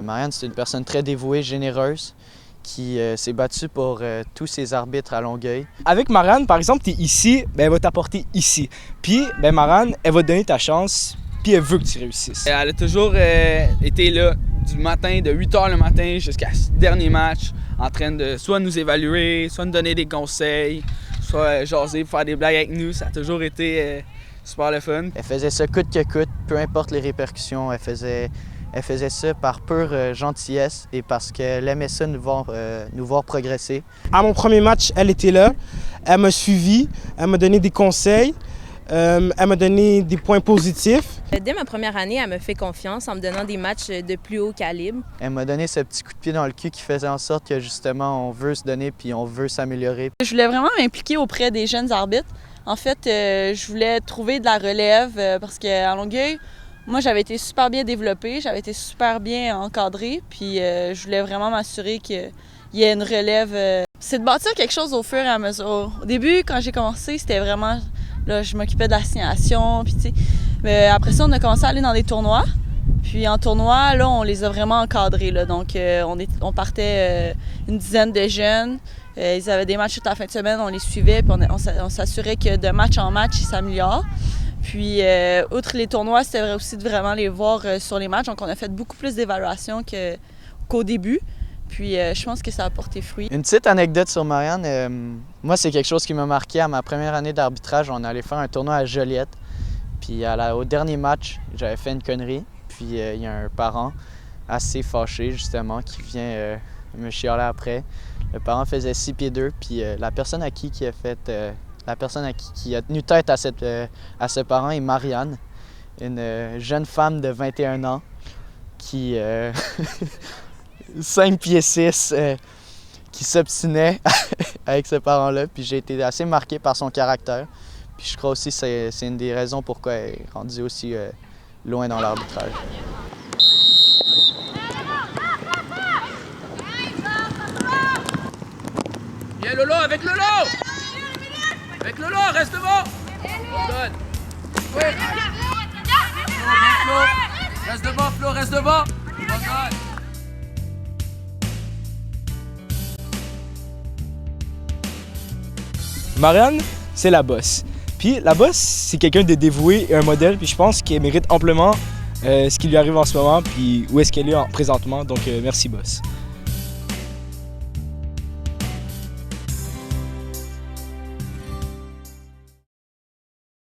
Marianne, c'est une personne très dévouée, généreuse, qui s'est battue pour tous ses arbitres à Longueuil. Avec Marianne, par exemple, tu es ici, elle va t'apporter ici. Puis, Marianne, elle va te donner ta chance, puis elle veut que tu réussisses. Elle a toujours été là du matin, de 8 h le matin jusqu'à ce dernier match, en train de soit nous évaluer, soit nous donner des conseils, soit jaser, faire des blagues avec nous. Ça a toujours été super le fun. Elle faisait ça coûte que coûte, peu importe les répercussions. Elle faisait ça par pure gentillesse et parce qu'elle aimait ça nous voir progresser. À mon premier match, elle était là. Elle m'a suivi, elle m'a donné des conseils. Elle m'a donné des points positifs. Dès ma première année, elle me fait confiance en me donnant des matchs de plus haut calibre. Elle m'a donné ce petit coup de pied dans le cul qui faisait en sorte que justement on veut se donner puis on veut s'améliorer. Je voulais vraiment m'impliquer auprès des jeunes arbitres. En fait, je voulais trouver de la relève parce qu'à Longueuil, moi j'avais été super bien développée, j'avais été super bien encadrée, puis je voulais vraiment m'assurer qu'il y ait une relève. C'est de bâtir quelque chose au fur et à mesure. Au début, quand j'ai commencé, c'était vraiment... Là, je m'occupais de l'assignation, puis tu sais. Mais après ça, on a commencé à aller dans des tournois. Puis en tournoi, là, on les a vraiment encadrés. Là. Donc, on partait une dizaine de jeunes. Ils avaient des matchs toute la fin de semaine, on les suivait, puis on s'assurait que de match en match, ils s'améliorent. Puis, outre les tournois, c'était vrai aussi de vraiment les voir sur les matchs. Donc, on a fait beaucoup plus d'évaluations qu'au début. Puis je pense que ça a porté fruit. Une petite anecdote sur Marianne, moi c'est quelque chose qui m'a marqué à ma première année d'arbitrage. On allait faire un tournoi à Joliette. Puis au dernier match, j'avais fait une connerie. Puis il y a un parent assez fâché justement qui vient me chialer après. Le parent faisait 6 pieds 2, puis la personne à qui a tenu tête à ce parent est Marianne, une jeune femme de 21 ans qui... 5 pieds 6 qui s'obstinait avec ce parent-là. Puis j'ai été assez marqué par son caractère. Puis je crois aussi que c'est une des raisons pourquoi elle est rendue aussi loin dans l'arbitrage. Viens Lolo, avec Lolo! Avec Lolo, reste devant! Good. Oui. Flo, reste devant, Flo, reste devant! Good. Marianne, c'est la boss. Puis la boss, c'est quelqu'un de dévoué et un modèle, puis je pense qu'elle mérite amplement ce qui lui arrive en ce moment, puis où est-ce qu'elle est présentement. Donc merci boss.